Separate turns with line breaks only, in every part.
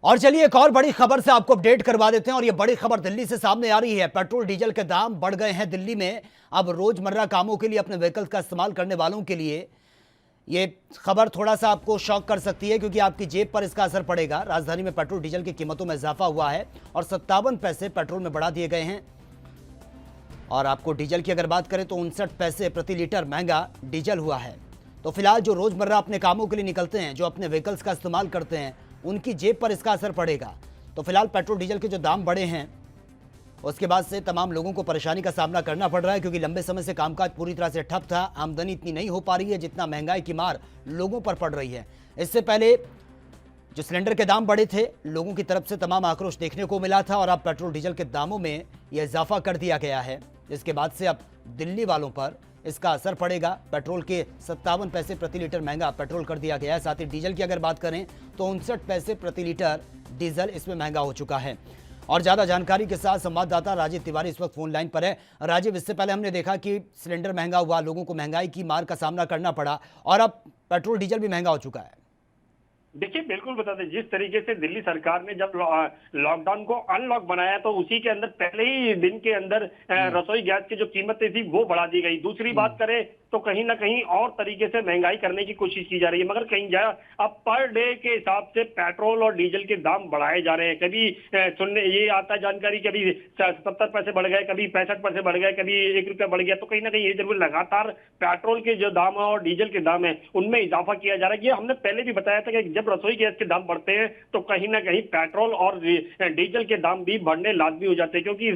और चलिए एक और बड़ी खबर से आपको अपडेट करवा देते हैं और ये बड़ी खबर दिल्ली से सामने आ रही है। पेट्रोल डीजल के दाम बढ़ गए हैं दिल्ली में। अब रोजमर्रा कामों के लिए अपने व्हीकल्स का इस्तेमाल करने वालों के लिए ये खबर थोड़ा सा आपको शॉक कर सकती है, क्योंकि आपकी जेब पर इसका असर पड़ेगा। राजधानी में पेट्रोल डीजल की कीमतों में इजाफा हुआ है और 57 पैसे पेट्रोल में बढ़ा दिए गए हैं। और आपको डीजल की अगर बात करें तो 59 पैसे प्रति लीटर महंगा डीजल हुआ है। तो फिलहाल जो रोजमर्रा अपने कामों के लिए निकलते हैं, जो अपने व्हीकल्स का इस्तेमाल करते हैं, उनकी जेब पर इसका असर पड़ेगा। तो फिलहाल पेट्रोल डीजल के जो दाम बढ़े हैं उसके बाद से तमाम लोगों को परेशानी का सामना करना पड़ रहा है, क्योंकि लंबे समय से कामकाज पूरी तरह से ठप था। आमदनी इतनी नहीं हो पा रही है जितना महंगाई की मार लोगों पर पड़ रही है। इससे पहले जो सिलेंडर के दाम बढ़े थे, लोगों की तरफ से तमाम आक्रोश देखने को मिला था और अब पेट्रोल डीजल के दामों में यह इजाफा कर दिया गया है, जिसके बाद से अब दिल्ली वालों पर इसका असर पड़ेगा। पेट्रोल के 57 पैसे प्रति लीटर महंगा पेट्रोल कर दिया गया है। साथ ही डीजल की अगर बात करें तो 59 पैसे प्रति लीटर डीजल इसमें महंगा हो चुका है। और ज्यादा जानकारी के साथ संवाददाता राजीव तिवारी इस वक्त फोन लाइन पर है। राजीव, इससे पहले हमने देखा कि सिलेंडर महंगा हुआ, लोगों को महंगाई की मार का सामना करना पड़ा और अब पेट्रोल डीजल भी महंगा हो चुका है।
देखिए, बिल्कुल बता दें, जिस तरीके से दिल्ली सरकार ने जब लॉकडाउन को अनलॉक बनाया तो उसी के अंदर पहले ही दिन के अंदर रसोई गैस की जो कीमतें थी वो बढ़ा दी गई। दूसरी बात करें तो कहीं ना कहीं और तरीके से महंगाई करने की कोशिश की जा रही है, मगर कहीं जा अब पर डे के हिसाब से पेट्रोल और डीजल के दाम बढ़ाए जा रहे हैं। कभी सुनने ये आता है जानकारी, कभी 70 पैसे बढ़ गए, कभी 65 पैसे बढ़ गए, कभी 1 रुपया बढ़ गया। तो कहीं ना कहीं ये जरूर लगातार पेट्रोल के जो दाम है और डीजल के दाम है उनमें इजाफा किया जा रहा है। ये हमने पहले भी बताया था कि जब रसोई गैस के दाम बढ़ते हैं तो कहीं ना कहीं पेट्रोल और डीजल के दाम भी बढ़ने लाजमी हो जाते हैं, क्योंकि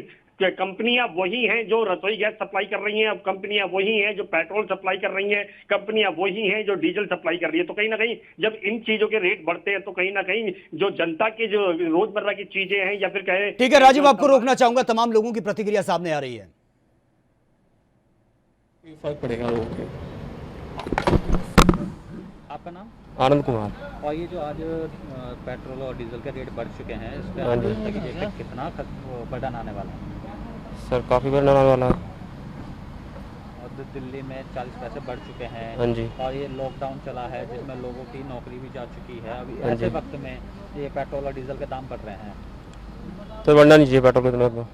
कंपनियां वही हैं जो रसोई गैस सप्लाई कर रही हैं, अब कंपनियां वही हैं जो पेट्रोल सप्लाई कर रही हैं, कंपनियां वही हैं जो डीजल सप्लाई कर रही है। तो कहीं ना कहीं जब इन चीजों के रेट बढ़ते हैं तो कहीं ना कहीं जो जनता के जो रोजमर्रा की चीजें हैं या फिर कहे।
ठीक है राजीव, आपको रोकना चाहूंगा, तमाम लोगों की प्रतिक्रिया सामने आ रही है।
फर्क पड़ेगा लोगों के।
आपका नाम?
आनंद कुमार।
और ये जो आज पेट्रोल और डीजल के रेट बढ़ चुके हैं, इस
हाँ जी।
पर कितना बढ़न आने वाला है?
सर काफ़ी बढ़ने वाला है।
और दिल्ली में 40 पैसे बढ़ चुके हैं।
हाँ जी।
और ये लॉकडाउन चला है जिसमें लोगों की नौकरी भी जा चुकी है। अभी
हाँ
ऐसे
जी।
वक्त में ये पेट्रोल और डीजल के दाम बढ़ रहे हैं।
तो बढ़ना नहीं चाहिए पेट्रोल इतना तो।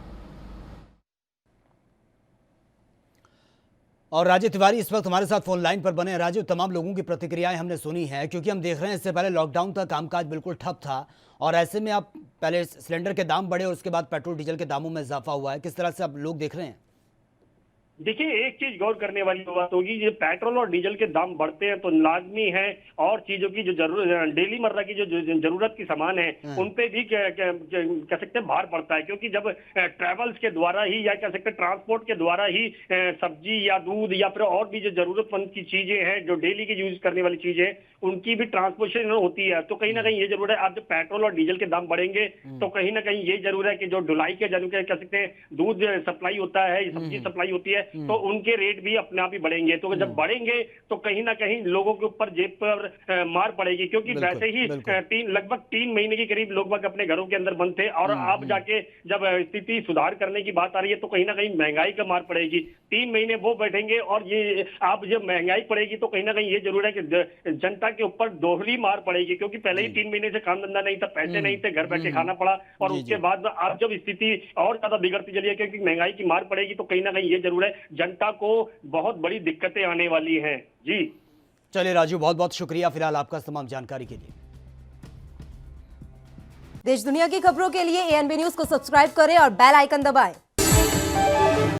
और राजीव तिवारी इस वक्त हमारे साथ फोन लाइन पर बने हैं। राजीव, तमाम लोगों की प्रतिक्रियाएं हमने सुनी है, क्योंकि हम देख रहे हैं इससे पहले लॉकडाउन तक कामकाज बिल्कुल ठप था और ऐसे में अब पहले सिलेंडर के दाम बढ़े और उसके बाद पेट्रोल डीजल के दामों में इजाफा हुआ है। किस तरह से अब लोग देख रहे हैं?
देखिए, एक चीज गौर करने वाली बात होगी, ये पेट्रोल और डीजल के दाम बढ़ते हैं तो लाजमी है और चीजों की जो जरूरत डेली मर्रा की जो जरूरत की सामान है उन पे भी कह सकते हैं भार पड़ता है, क्योंकि जब ट्रेवल्स के द्वारा ही या कह सकते हैं ट्रांसपोर्ट के द्वारा ही सब्जी या दूध या फिर और भी जो जरूरतमंद की चीजें हैं, जो डेली की यूज करने वाली चीजें, उनकी भी ट्रांसपोर्टेशन होती है। तो कहीं ना कहीं ये जरूर है, अब जब पेट्रोल और डीजल के दाम बढ़ेंगे तो कहीं ना कहीं ये जरूर है कि जो ढुलाई के जरूर कह सकते हैं दूध सप्लाई होता है, सब्जी सप्लाई होती है, तो उनके रेट भी अपने आप ही बढ़ेंगे। तो जब बढ़ेंगे तो कहीं ना कहीं लोगों के ऊपर जेब पर मार पड़ेगी, क्योंकि वैसे ही लगभग 3 महीने के करीब लोग अपने घरों के अंदर बंद थे और अब जाके जब स्थिति सुधार करने की बात आ रही है तो कहीं ना कहीं महंगाई का मार पड़ेगी। 3 महीने वो बैठेंगे और ये अब जब महंगाई पड़ेगी तो कहीं ना कहीं ये जरूर है कि जनता के ऊपर दोहरी मार पड़ेगी, क्योंकि पहले ही 3 महीने से काम धंधा नहीं था, पैसे नहीं थे, घर बैठे खाना पड़ा और उसके बाद अब जब स्थिति और ज्यादा बिगड़ती चली है क्योंकि महंगाई की मार पड़ेगी तो कहीं ना कहीं ये जरूर है जनता को बहुत बड़ी दिक्कतें आने वाली हैं। जी
चलिए राजू, बहुत बहुत शुक्रिया फिलहाल आपका तमाम जानकारी के लिए।
देश दुनिया की खबरों के लिए एएनबी न्यूज को सब्सक्राइब करें और बेल आइकन दबाएं।